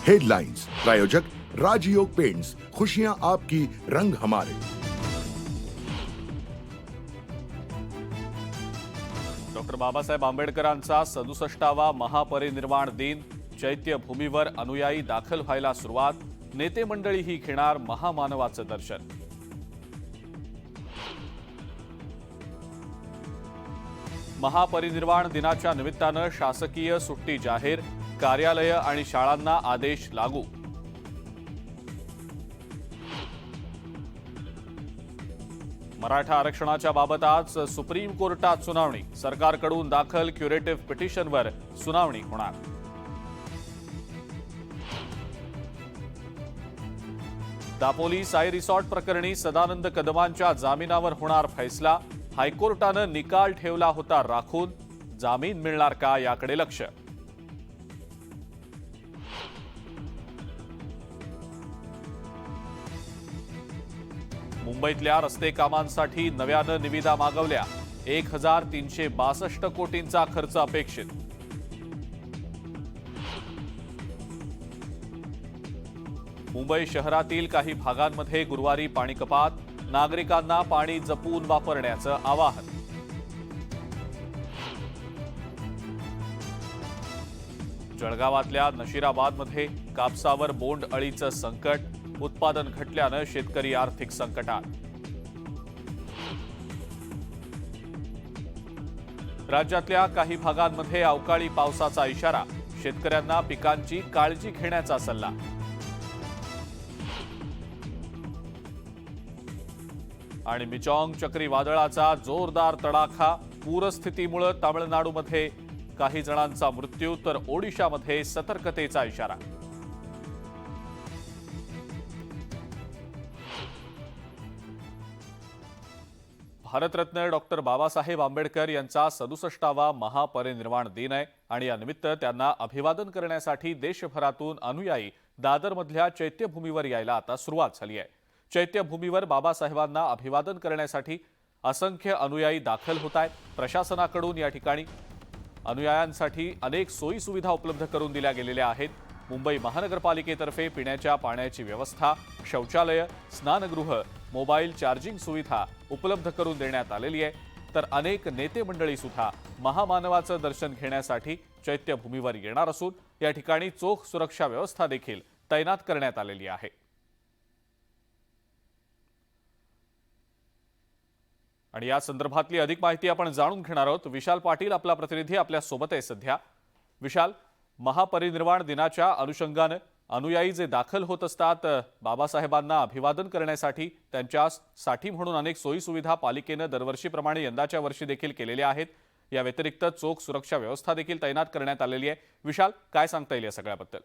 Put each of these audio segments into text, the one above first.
Headlines प्रायोजक राजयोग paints, खुशियां आपकी, रंग हमारे। डॉक्टर बाबासाहेब आंबेडकरांचा 67वा महापरिनिर्वाण दिन, चैत्यभूमीवर अनुयायी दाखल व्हायला सुरुवात, नेते मंडळीही घेणार महामानवाचं दर्शन। महापरिनिर्वाण दिनाच्या निमित्तानं शासकीय सुट्टी जाहीर, कार्यालय आणि शाळांना आदेश लागू। मराठा आरक्षणाच्या बाबत आज सुप्रीम कोर्टात सुनावणी, सरकारकडून दाखल क्युरेटिव्ह पिटिशनवर सुनावणी होणार। दापोली साई रिसॉर्ट प्रकरणी सदानंद कदमांच्या जामिनावर होणार फैसला, हायकोर्टानं निकाल ठेवला होता राखून, जामीन मिळणार का याकडे लक्ष। मुंबईतल्या रस्ते कामांसाठी नव्यानं निविदा मागवल्या, 1362 कोटींचा खर्च अपेक्षित। मुंबई शहरातील काही भागांमध्ये गुरुवारी पाणी कपात, नागरिकांना पाणी जपून वापरण्याचं आवाहन। जळगावातल्या नशिराबादमध्ये कापसावर बोंड अळीचं संकट, उत्पादन घटल्यानं शेतकरी आर्थिक संकटात। राज्यातल्या काही भागांमध्ये अवकाळी पावसाचा इशारा, शेतकऱ्यांना पिकांची काळजी घेण्याचा सल्ला। आणि मिचॉंग चक्रीवादळाचा जोरदार तडाखा, पूरस्थितीमुळे तामिळनाडूमध्ये काही जणांचा मृत्यू, तर ओडिशामध्ये सतर्कतेचा इशारा। भारतरत्न डॉक्टर बाबासाहेब आंबेडकर यांचा 67वा महापरिनिर्वाण दिन आहे आणि या निमित्त त्यांना अभिवादन करण्यासाठी देशभरातून अनुयायी दादरमधल्या चैत्यभूमीवर यायला आता सुरुवात झाली आहे। चैत्यभूमीवर बाबासाहेबांना अभिवादन करण्यासाठी असंख्य अनुयायी दाखल होत आहेत। प्रशासनाकडून या ठिकाणी अनुयायांसाठी अनेक सोयी सुविधा उपलब्ध करून दिल्या गेलेल्या आहेत। मुंबई महानगरपालिकेतर्फे पिण्याच्या पाण्याची व्यवस्था, शौचालय, स्नानगृह, मोबाईल चार्जिंग सुविधा उपलब्ध करून देण्यात आलेली आहे। तर अनेक नेते मंडळी सुद्धा महामानवाचं दर्शन घेण्यासाठी चैत्यभूमीवर येणार असून या ठिकाणी चोख सुरक्षा व्यवस्था देखील तैनात करण्यात आलेली आहे। आणि या संदर्भातली अधिक माहिती आपण जाणून घेणार आहोत। विशाल पाटील आपला प्रतिनिधी आपल्या सोबत आहे सध्या। विशाल, महापरिनिर्वाण दिनाच्या अनुषंगाने अनुयायी जे दाखल होत असतात बाबासाहेबांना अभिवादन करण्यासाठी, त्यांच्यासाठी म्हणून अनेक सोयी सुविधा पालिकेने दरवर्षीप्रमाणे यंदाच्या वर्षी देखील केलेल्या आहेत। या व्यतिरिक्त चोख सुरक्षा व्यवस्था देखील तैनात करण्यात आलेली आहे। विशाल, काय सांगता येईल या सगळ्याबद्दल?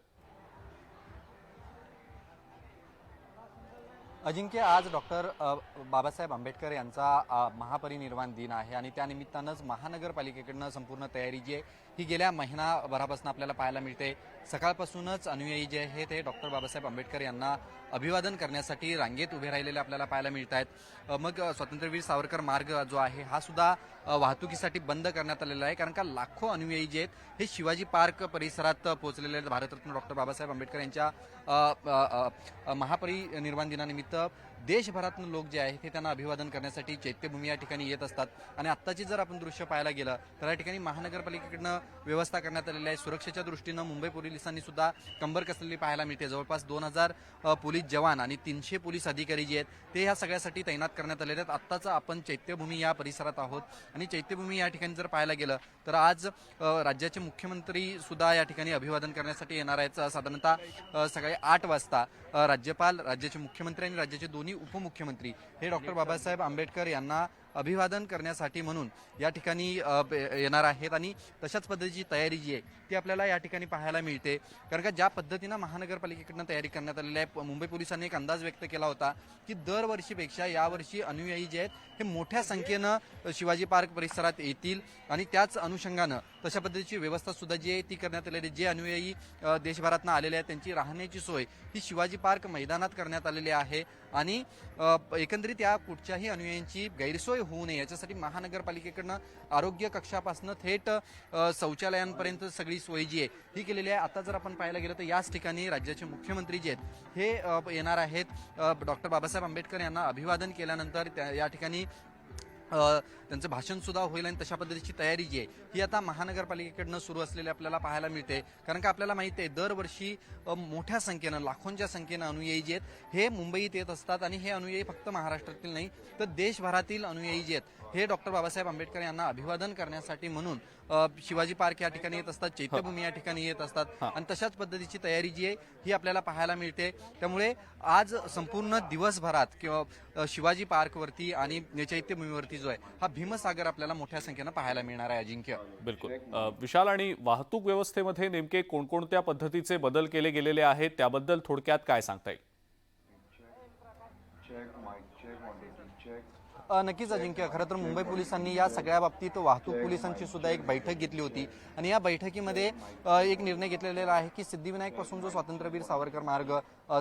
अजिंक्य, आज डॉक्टर बाबासाहेब आंबेडकर यांचा महापरिनिर्वाण दिन आहे आणि त्यानिमित्तानंच महानगरपालिकेकडनं संपूर्ण तयारी जी आहे ही गेल्या महिनाभरापासून आपल्याला पाहायला मिळते। सकाळपासूनच अनुयायी जे आहेत ते डॉक्टर बाबासाहेब आंबेडकर यांना अभिवादन करण्यासाठी रांगेत उभे राहिलेले आपल्याला पाहायला मिळत आहेत। मग स्वातंत्र्यवीर सावरकर मार्ग जो आहे हा सुद्धा वाहतुकीसाठी बंद करण्यात आलेला आहे, कारण का लाखो अनुयायी जे आहेत हे शिवाजी पार्क परिसरात पोहोचलेले आहेत। भारतरत्न डॉक्टर बाबासाहेब आंबेडकर यांच्या महापरिनिर्वाण दिनानिमित्त देशभरातून लोक जे आहेत ते त्यांना अभिवादन करण्यासाठी चैत्यभूमी या ठिकाणी येत असतात। आणि आत्ताची जर आपण दृश्य पाहायला गेलं तर या ठिकाणी महानगरपालिकेकडनं व्यवस्था करण्यात आलेली आहे। सुरक्षेच्या दृष्टीनं मुंबई पोलिसांनी सुद्धा कंबर कसलेली पाहायला मिळते। जवळपास 2000 पोलीस जवान आणि 300 पोलीस अधिकारी जे आहेत ते ह्या सगळ्यासाठी तैनात करण्यात आलेले आहेत। आत्ताच आपण चैत्यभूमी या परिसरात आहोत आणि चैत्यभूमी या ठिकाणी जर पाहायला गेलं तर आज राज्याचे मुख्यमंत्री सुद्धा या ठिकाणी अभिवादन करण्यासाठी येणार आहेत। साधारणतः सकाळी 8 वाजता राज्यपाल, राज्याचे मुख्यमंत्री आणि राज्याचे दोन्ही उपमुख्यमंत्री हे डॉक्टर बाबासाहेब आंबेडकर यांना अभिवादन करण्यासाठी म्हणून या ठिकाणी येणार आहेत। आणि तशाच पद्धतीची तयारी जी आहे ती आपल्याला या ठिकाणी पाहायला मिळते, कारण का ज्या पद्धतीनं महानगरपालिकेकडनं तयारी करण्यात आलेली आहे। मुंबई पोलिसांनी एक अंदाज व्यक्त केला होता की दरवर्षीपेक्षा यावर्षी अनुयायी जे आहेत हे मोठ्या संख्येनं शिवाजी पार्क परिसरात येतील आणि त्याच अनुषंगानं तशा पद्धतीची व्यवस्था सुद्धा जी आहे ती करण्यात आलेली आहे। जे अनुयायी देशभरातून आलेले आहेत त्यांची राहण्याची सोय ही शिवाजी पार्क मैदानात करण्यात आलेली आहे आणि एकंदरीत या कुठच्याही अनुयायींची गैरसोय होऊ नये याच्यासाठी महानगरपालिकेकडनं आरोग्य कक्षापासून थेट शौचालयांपर्यंत सगळी सोय जी आहे ही केलेली आहे. आता जर आपण पाहायला गेलं तर याच ठिकाणी राज्याचे मुख्यमंत्री जे आहेत हे येणार आहेत. डॉक्टर बाबासाहेब आंबेडकर यांना अभिवादन केल्यानंतर या ठिकाणी त्यांचं भाषण सुद्धा होईल आणि तशा पद्धतीची तयारी जी आहे ही आता महानगरपालिकेकडनं सुरू असलेली आपल्याला पाहायला मिळते. कारण का आपल्याला माहिती आहे दरवर्षी मोठ्या संख्येनं लाखोंच्या संख्येनं अनुयायी जे आहेत हे मुंबईत येत असतात आणि हे अनुयायी फक्त महाराष्ट्रातील नाही तर देशभरातील अनुयायी जे आहेत हे डॉक्टर बाबासाहेब आंबेडकर यांना अभिवादन करण्यासाठी म्हणून शिवाजी पार्क या ठिकाणी येत असतात, चैत्यभूमी या ठिकाणी येत असतात आणि तशाच पद्धतीची तयारी जी आहे ही आपल्याला पाहायला मिळते. त्यामुळे आज संपूर्ण दिवसभरात किंवा शिवाजी पार्कवरती आणि चैत्यभूमीवरती जो आहे हा भीमसागर आपल्याला मोठ्या संख्येनं पाहायला मिळणार आहे. अजिंक्य, बिलकुल. विशाल, आणि वाहतूक व्यवस्थेमध्ये नेमके कोणकोणत्या पद्धतीचे बदल केले गेलेले आहेत त्याबद्दल थोडक्यात काय सांगता येईल? नक्कीच अजिंक्य, खरं तर मुंबई पोलिसांनी या सगळ्या बाबतीत वाहतूक पोलिसांची सुद्धा एक बैठक घेतली होती आणि या बैठकीमध्ये एक निर्णय घेतलेला आहे की सिद्धिविनायक पासून जो स्वातंत्र्यवीर सावरकर मार्ग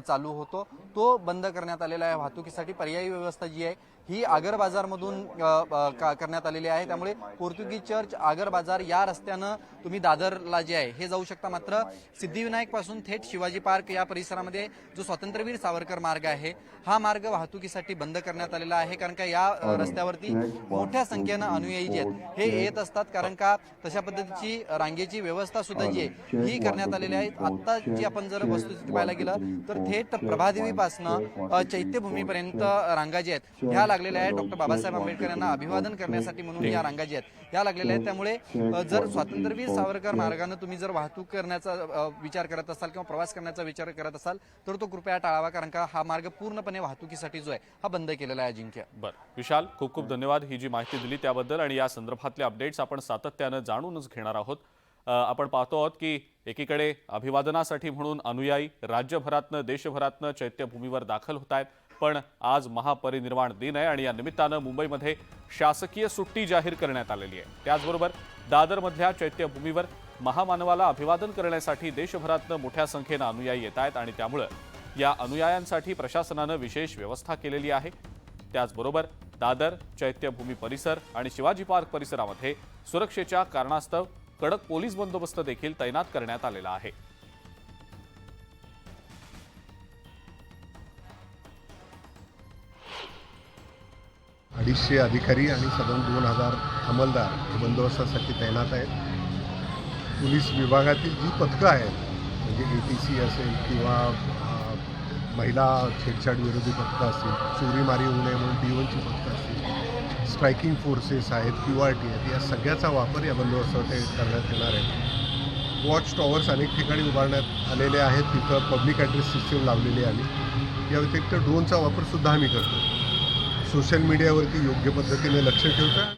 चालू होतो तो बंद करण्यात आलेला आहे. वाहतुकीसाठी पर्यायी व्यवस्था जी आहे ही आगर बाजारमधून करण्यात आलेली आहे. त्यामुळे पोर्तुगीज चर्च, आगर बाजार या रस्त्यानं तुम्ही दादरला जे आहे हे जाऊ शकता. मात्र सिद्धिविनायक पासून थेट शिवाजी पार्क या परिसरामध्ये जो स्वातंत्र्यवीर सावरकर मार्ग आहे हा मार्ग वाहतुकीसाठी बंद करण्यात आलेला आहे. कारण का या रस्त्यावरती मोठ्या संख्येनं अनुयायी जे आहेत हे येत असतात. कारण का तशा पद्धतीची रांगेची व्यवस्था सुद्धा जी आहे ही करण्यात आलेली आहे. आता जी आपण जर वस्तुस्थिती पाहायला गेलं तर थेट प्रभादेवीपासनं चैत्यभूमीपर्यंत रांगा ज्या आहेत ह्या लागलेल्या आहेत. डॉक्टर बाबासाहेब आंबेडकर यांना अभिवादन करण्यासाठी म्हणून या रांगा ज्या आहेत ह्या लागलेल्या आहेत. त्यामुळे जर स्वातंत्र्यवीर सावरकर मार्गाने तुम्ही जर वाहतूक करण्याचा विचार करत असाल किंवा प्रवास करण्याचा विचार करत असाल तर तो कृपया टाळावा. कारण का हा मार्ग पूर्णपणे वाहतुकीसाठी जो आहे हा बंद केलेला आहे. अजिंक्य, बरं विशाल, खूप खूप धन्यवाद ही जी माहिती दिली त्याबद्दल. आणि या संदर्भातले अपडेट्स आपण सातत्यानं जाणूनच घेणार आहोत. आपण पाहतो आहोत की एकीकडे अभिवादनासाठी म्हणून अनुयायी राज्यभरातनं देशभरातनं चैत्यभूमीवर दाखल होत आहेत. पण आज महापरिनिर्वाण दिन आहे आणि या निमित्तानं मुंबईमध्ये शासकीय सुट्टी जाहीर करण्यात आलेली आहे. त्याचबरोबर दादरमधल्या चैत्यभूमीवर महामानवाला अभिवादन करण्यासाठी देशभरातनं मोठ्या संख्येनं अनुयायी येत आहेत आणि त्यामुळे या अनुयायांसाठी प्रशासनानं विशेष व्यवस्था केलेली आहे. त्याचबरोबर दादर, चैत्यभूमी परिसर आणि शिवाजी पार्क परिसरामध्ये सुरक्षेच्या कारणास्तव कडक पोलीस बंदोबस्त देखील तैनात करण्यात आलेला आहे. अडीचशे अधिकारी आणि साधारण 2000 अंमलदार हे बंदोबस्तासाठी तैनात आहेत. पोलीस विभागातील जी पथकं आहेत म्हणजे ATC असेल किंवा महिला छेडछाड विरोधी पथकं असतील, चोरीमारी होऊ नये म्हणून D1ची पथकं असतील, स्ट्रायकिंग फोर्सेस आहेत, QRT आहेत, या सगळ्याचा वापर या बंदोबस्तासाठी करण्यात येणार आहे. वॉच टॉवर्स अनेक ठिकाणी उभारण्यात आलेले आहेत. तिथं पब्लिक ॲड्रेस सिस्टीम लावलेली आहे. या व्यतिरिक्त ड्रोनचा वापरसुद्धा आम्ही करतो. सोशल मीडियावरती योग्य पद्धतीने लक्ष ठेवतो.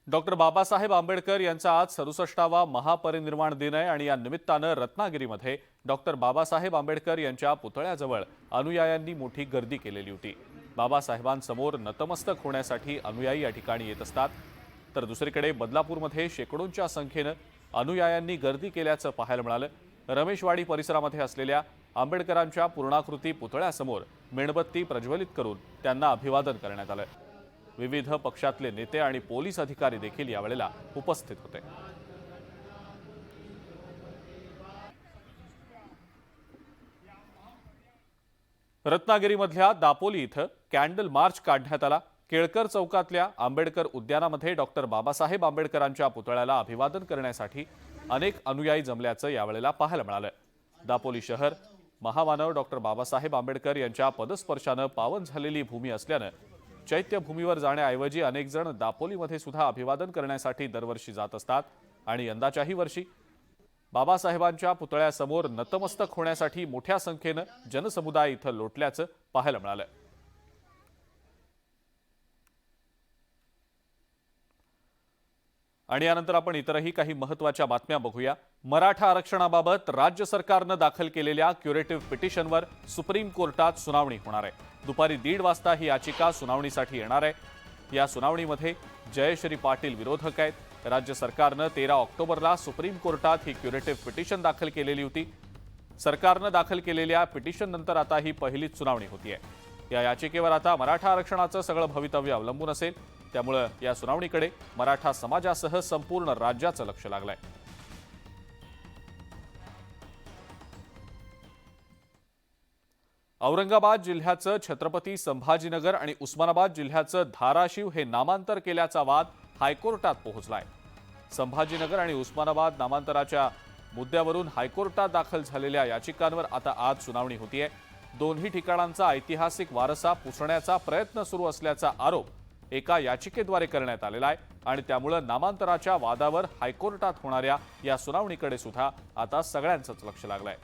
डॉक्टर बाबासाहेब आंबेडकर यांचा आज 67वा महापरिनिर्वाण दिन आहे आणि या निमित्तानं रत्नागिरीमध्ये डॉक्टर बाबासाहेब आंबेडकर यांच्या पुतळ्याजवळ अनुयायांनी मोठी गर्दी केलेली होती. बाबासाहेबांसमोर नतमस्तक होण्यासाठी अनुयायी या ठिकाणी येत असतात. तर दुसरीकडे बदलापूरमध्ये शेकडोंच्या संख्येनं अनुयायांनी गर्दी केल्याचं पाहायला मिळालं. रमेशवाडी परिसरामध्ये असलेल्या आंबेडकरांच्या पूर्णाकृती पुतळ्यासमोर मेणबत्ती प्रज्वलित करून त्यांना अभिवादन करण्यात आलं. विविध पक्षातले नेते आणि पोलीस अधिकारी देखील यावेळेला उपस्थित होते. रत्नागिरीमधल्या दापोली इथं कॅन्डल मार्च काढण्यात आला. केळकर चौकातल्या आंबेडकर उद्यानामध्ये डॉक्टर बाबासाहेब आंबेडकरांच्या पुतळ्याला अभिवादन करण्यासाठी अनेक अनुयायी जमल्याचं यावेळेला पाहायला मिळालं. दापोली शहर महामानव डॉक्टर बाबासाहेब आंबेडकर यांच्या पदस्पर्शानं पावन झालेली भूमी असल्यानं चैत्यभूमीवर जाण्याऐवजी अनेक जण दापोलीमध्ये सुद्धा अभिवादन करण्यासाठी दरवर्षी जात असतात आणि यंदाच्याही वर्षी बाबासाहेबांच्या पुतळ्यासमोर नतमस्तक होण्यासाठी मोठ्या संख्येनं जनसमुदाय इथं लोटल्याचं पाहायला मिळालं. आणि यानंतर आपण इतरही काही महत्त्वाच्या बातम्या बघूया. मराठा आरक्षणाबाबत राज्य सरकारनं दाखल केलेल्या क्युरेटिव्ह पिटिशनवर सुप्रीम कोर्टात सुनावणी होणार आहे. दुपारी 1:30 वाजता ही याचिका सुनावणीसाठी येणार आहे. या सुनावणीमध्ये जयश्री पाटील विरोधक आहेत. राज्य सरकारनं 13 ऑक्टोबरला सुप्रीम कोर्टात ही क्युरेटिव्ह पिटिशन दाखल केलेली होती. सरकारनं दाखल केलेल्या पिटिशन नंतर आता ही पहिलीच सुनावणी होतीये. या याचिकेवर आता मराठा आरक्षणाचं सगळं भवितव्य अवलंबून असेल, त्यामुळे या सुनावणीकडे मराठा समाजासह संपूर्ण राज्याचं लक्ष लागलंय. औरंगाबाद जिल्ह्याचं छत्रपती संभाजीनगर आणि उस्मानाबाद जिल्ह्याचं धाराशिव हे नामांतर केल्याचा वाद हायकोर्टात पोहोचलाय. संभाजीनगर आणि उस्मानाबाद नामांतराच्या मुद्द्यावरून हायकोर्टात दाखल झालेल्या याचिकांवर आता आज सुनावणी होतीये. दोन्ही ठिकाणांचा ऐतिहासिक वारसा पुसण्याचा प्रयत्न सुरू असल्याचा आरोप एका याचिकेद्वारे करण्यात आलेला आहे आणि त्यामुळे नामांतराच्या वादावर हायकोर्टात होणाऱ्या या सुनावणीकडे सुद्धा आता सगळ्यांचंच लक्ष लागलंय.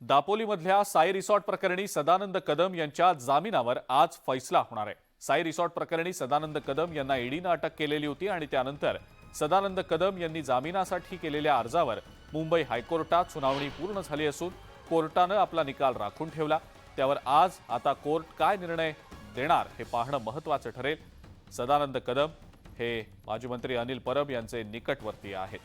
दापोलीमधल्या साई रिसॉर्ट प्रकरणी सदानंद कदम यांच्या जामिनावर आज फैसला होणार आहे. साई रिसॉर्ट प्रकरणी सदानंद कदम यांना ईडीनं अटक केलेली होती आणि त्यानंतर सदानंद कदम यांनी जामिनासाठी केलेल्या अर्जावर मुंबई हायकोर्टात सुनावणी पूर्ण झाली असून कोर्टानं आपला निकाल राखून ठेवला. त्यावर आज आता कोर्ट काय निर्णय देणार हे पाहणं महत्त्वाचं ठरेल. सदानंद कदम हे माजी मंत्री अनिल परब यांचे निकटवर्तीय आहेत.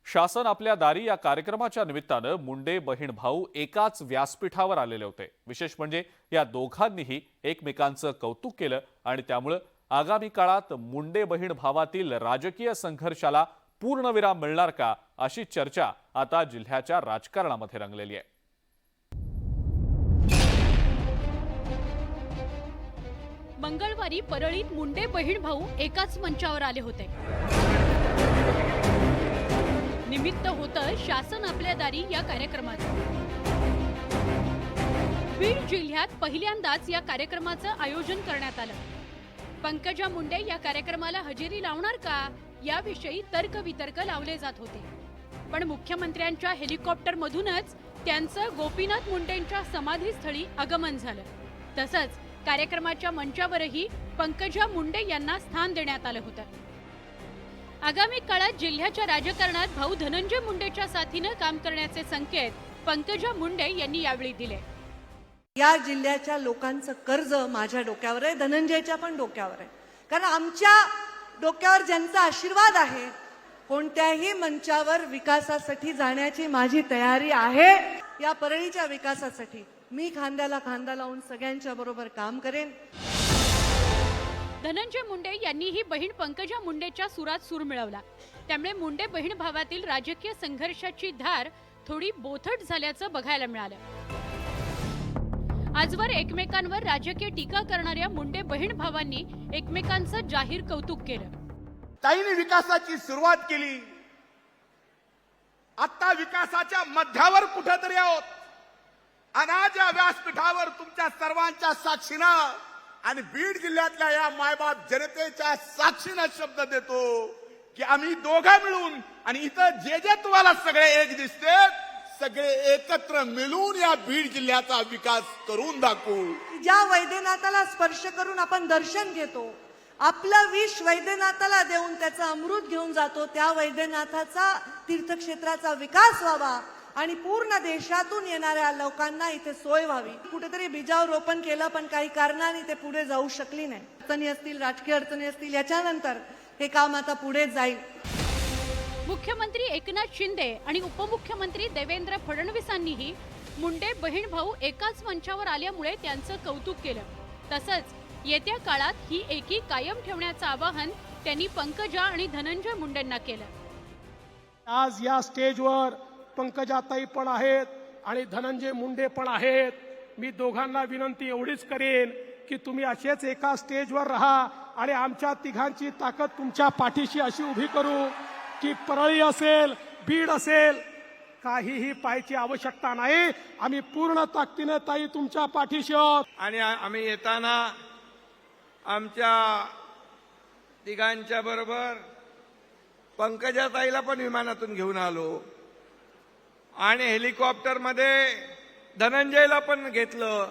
शासन आपल्या दारी या कार्यक्रमाच्या निमित्तानं मुंडे बहीण भाऊ एकाच व्यासपीठावर आलेले होते. विशेष म्हणजे या दोघांनीही एकमेकांचं कौतुक केलं आणि त्यामुळे आगामी काळात मुंडे बहीण भावातील राजकीय संघर्षाला पूर्णविराम मिळणार का अशी चर्चा आता जिल्ह्याच्या राजकारणामध्ये रंगलेली आहे. मंगळवारी परळीत मुंडे बहीण भाऊ एकाच मंचावर आले होते. निमित्त होतं शासन आपल्या दारी या कार्यक्रमाचं. बीड जिल्ह्यात पहिल्यांदाच या कार्यक्रमाचं आयोजन करण्यात आलं. पंकजा मुंडे या कार्यक्रमाला हजेरी लावणार का याविषयी तर्कवितर्क लावले जात होते. पण मुख्यमंत्र्यांच्या हेलिकॉप्टरमधूनच त्यांचं गोपीनाथ मुंडेंच्या समाधीस्थळी आगमन झालं. तसंच कार्यक्रमाच्या मंचावरही पंकजा मुंडे यांना स्थान देण्यात आलं होतं. आगामी काळात जिल्ह्याच्या राजकारणात भाऊ धनंजय मुंडेच्या साथीनं काम करण्याचे संकेत पंकजा मुंडे यांनी यावेळी दिले. या जिल्ह्याच्या लोकांचं कर्ज माझ्या डोक्यावर आहे, धनंजयच्या पण डोक्यावर आहे. कारण आमच्या डोक्यावर ज्यांचा आशीर्वाद आहे, कोणत्याही मंचावर विकासासाठी जाण्याची माझी तयारी आहे. या परळीच्या विकासासाठी मी खांद्याला खांदा लावून सगळ्यांच्या बरोबर काम करेन. धनंजय मुंडे यांनीही बहीण पंकजा मुंडेच्या सुरात सूर मिळवला. त्यामुळे मुंडे बहीण भावातील राजकीय संघर्षाची धार थोडी बोथट झाल्याचं बघायला मिळालं. आजवर एकमेकांवर राजकीय टीका करणाऱ्या मुंडे बहीण भावांनी एकमेकांचं जाहीर कौतुक केलं. ताईने विकासाची सुरुवात केली. आता विकासाच्या मध्यावर कुठेतरी आहोत. अनाज या व्यासपीठावर तुमच्या सर्वांच्या साक्षीनं आणि बीड जिल्ह्यातल्या या मायबाप जनतेच्या साक्षीनं शब्द देतो की आम्ही दोघं मिळून आणि इथं जे जे तुम्हाला सगळे एक दिसते, सगळे एकत्र मिळून या बीड जिल्ह्याचा विकास करून दाखवू. ज्या वैद्यनाथाला स्पर्श करून आपण दर्शन घेतो, आपलं विष वैद्यनाथाला देऊन त्याचं अमृत घेऊन जातो, त्या वैद्यनाथाचा तीर्थक्षेत्राचा विकास व्हावा आणि पूर्ण देशातून येणाऱ्या लोकांना इथे सोय व्हावी. कुठेतरी बीजावर रोपण केलं, पण काही कारणाने ते पुढे जाऊ शकली नाही. अडचणी असतील, राजकीय अडचणी असतील, याच्यानंतर हे काम आता पुढे जाईल. मुख्यमंत्री एकनाथ शिंदे आणि उपमुख्यमंत्री देवेंद्र फडणवीसांनीही मुंडे बहीण भाऊ एकाच मंचावर आल्यामुळे त्यांचं कौतुक केलं. तसंच येत्या काळात ही एकी कायम ठेवण्याचं आवाहन त्यांनी पंकजा आणि धनंजय मुंडेंना केलं. आज या स्टेजवर पंकजाताई पण आहेत आणि धनंजय मुंडे पण आहेत. मी दोघांना विनंती एवढीच करेन की तुम्ही असेच एका स्टेजवर राहा आणि आमच्या तिघांची ताकद तुमच्या पाठीशी अशी उभी करू की परळी असेल, बीड असेल, काहीही पाहायची आवश्यकता नाही. आम्ही पूर्ण ताकदीने ताई तुमच्या पाठीशी आहोत. आणि आम्ही येताना आमच्या तिघांच्या बरोबर पंकजाताईला पण विमानातून घेऊन आलो आणि हेलिकॉप्टरमध्ये धनंजयला पण घेतलं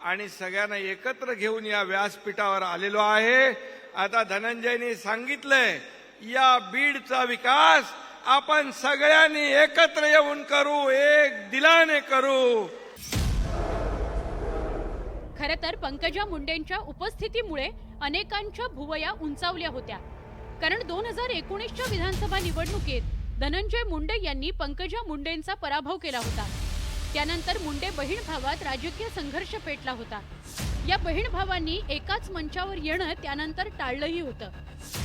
आणि सगळ्यांना एकत्र घेऊन या व्यासपीठावर आलेलो आहे. आता धनंजयनी सांगितलंय या बीडचा विकास आपण सगळ्यांनी एकत्र येऊन करू, एक दिलाने करू. खरं तर पंकजा मुंडेंच्या उपस्थितीमुळे अनेकांच्या भुवया उंचावल्या होत्या. कारण 2019च्या विधानसभा निवडणुकीत धनंजय मुंडे यांनी पंकजा मुंडेंचा पराभव केला होता. त्यानंतर मुंडे बहीण भावात राजकीय संघर्ष पेटला होता. या बहीण भावांनी एकाच मंचावर येणं त्यानंतर टाळलंही होतं.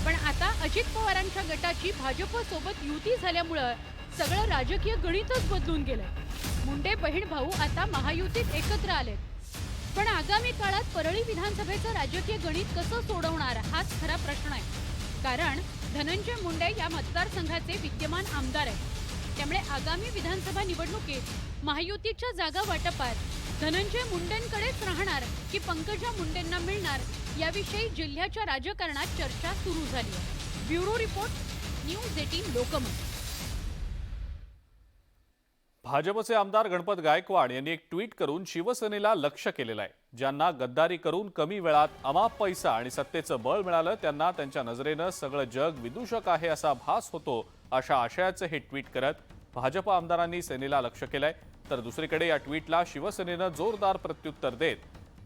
पण आता अजित पवारांच्या गटाची भाजप सोबत युती झाल्यामुळं सगळं राजकीय गणितच बदलून गेलंय. मुंडे बहीण भाऊ आता महायुतीत एकत्र आलेत. पण आगामी काळात परळी विधानसभेचं राजकीय गणित कसं सोडवणार हाच खरा प्रश्न आहे. कारण धनंजय मुंडे या मतदारसंघाचे विद्यमान आमदार आहेत. त्यामुळे आगामी विधानसभा निवडणुकीत महायुतीच्या जागा वाटपात धनंजय मुंडेंकडेच राहणार की पंकजा मुंडेंना मिळणार याविषयी जिल्ह्याच्या राजकारणात चर्चा सुरू झाली आहे. Bureau report, news 18 Lokmat. भाजपचे आमदार गणपत गायकवाड यांनी एक ट्विट करून शिवसेनेला लक्ष्य केलेलं आहे. ज्यांना गद्दारी करून कमी वेळात अमाप पैसा आणि सत्तेचं बळ मिळालं त्यांना त्यांच्या नजरेनं सगळं जग विदूषक आहे असा भास होतो, अशा आशयाचं हे ट्विट करत भाजप आमदारांनी सेनेला लक्ष्य केलंय. तर दुसरीकडे या ट्विटला शिवसेनेनं जोरदार प्रत्युत्तर देत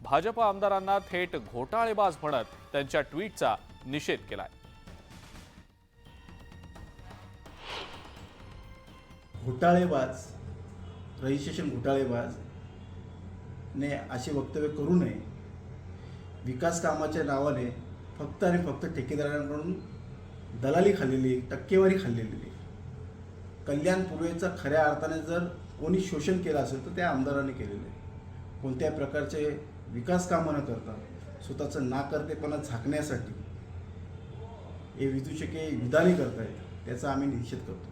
भाजप आमदारांना थेट घोटाळेबाज म्हणत त्यांच्या ट्विटचा निषेध केलाय. घोटाळेबाज, रजिस्ट्रेशन घोटाळेबाज ने असे वक्तव्य करू नये. विकास कामाच्या नावाने फक्त आणि फक्त ठेकेदारांकडून दलाली खाल्लेली, टक्केवारी खाल्लेली आहे. कल्याण पूर्वेचा खऱ्या अर्थाने जर कोणी शोषण केलं असेल तर त्या आमदारांनी केलेलं आहे. कोणत्याही प्रकारचे विकास कामं न करता स्वतःचं नाकर्तेपणा झाकण्यासाठी हे विदूषके विधाने करतायत, त्याचा आम्ही निषेध करतो.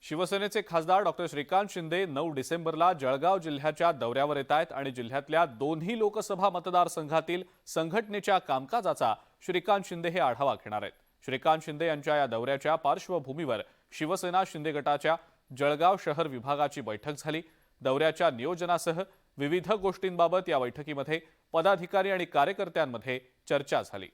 शिवसेनेचे खासदार डॉक्टर श्रीकांत शिंदे 9 डिसेंबरला जळगाव जिल्ह्याच्या दौऱ्यावर येत आहेत आणि जिल्ह्यातल्या दोन्ही लोकसभा मतदारसंघातील संघटनेच्या कामकाजाचा श्रीकांत शिंदे हे आढावा घेणार आहेत. श्रीकांत शिंदे यांच्या या दौऱ्याच्या पार्श्वभूमीवर शिवसेना शिंदे गटाच्या जळगाव शहर विभागाची बैठक झाली. दौऱ्याच्या नियोजनासह विविध गोष्टींबाबत या बैठकीमध्ये पदाधिकारी आणि कार्यकर्त्यांमध्ये चर्चा झाली.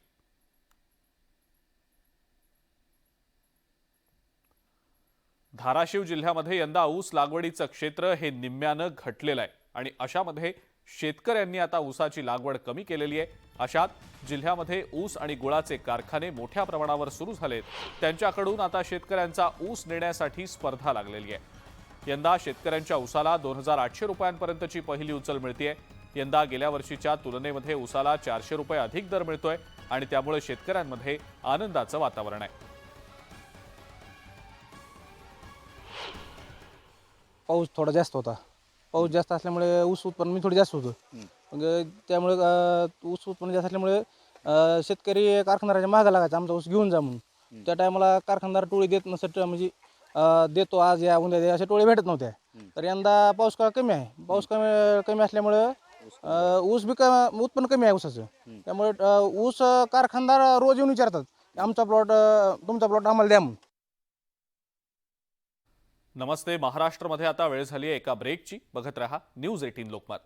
धाराशिव जिल्ह्यामध्ये यंदा ऊस लागवडीचं क्षेत्र हे निम्म्यानं घटलेलं आहे आणि अशामध्ये शेतकऱ्यांनी आता ऊसाची लागवड कमी केलेली आहे. अशात जिल्ह्यामध्ये ऊस आणि गुळाचे कारखाने मोठ्या प्रमाणावर सुरू झालेत. त्यांच्याकडून आता शेतकऱ्यांचा ऊस नेण्यासाठी स्पर्धा लागलेली आहे. यंदा शेतकऱ्यांच्या ऊसाला 2800 रुपयांपर्यंतची पहिली उचल मिळतेय. यंदा गेल्या वर्षीच्या तुलनेमध्ये ऊसाला 400 रुपये अधिक दर मिळतोय आणि त्यामुळे शेतकऱ्यांमध्ये आनंदाचं वातावरण आहे. पाऊस थोडा जास्त होता. पाऊस जास्त असल्यामुळे ऊस उत्पन्न थोडं जास्त होतं. मग त्यामुळे ऊस उत्पन्न जास्त असल्यामुळे शेतकरी कारखानदाराच्या मागं लागायचा आमचा ऊस घेऊन जा म्हणून. त्या टायमाला कारखानदार टोळी देत नसत, म्हणजे देतो आज या उद्या द्या अशा टोळी भेटत नव्हत्या. तर यंदा पाऊस कमी आहे. पाऊस कमी असल्यामुळे ऊस बी उत्पन्न कमी आहे ऊसाचं. त्यामुळे ऊस कारखानदार रोज येऊन विचारतात आमचा प्लॉट, तुमचा प्लॉट आम्हाला द्या म्हणून. नमस्ते महाराष्ट्रमध्ये आता वेळ झाली आहे एका ब्रेकची. बघत रहा न्यूज 18 लोकमत.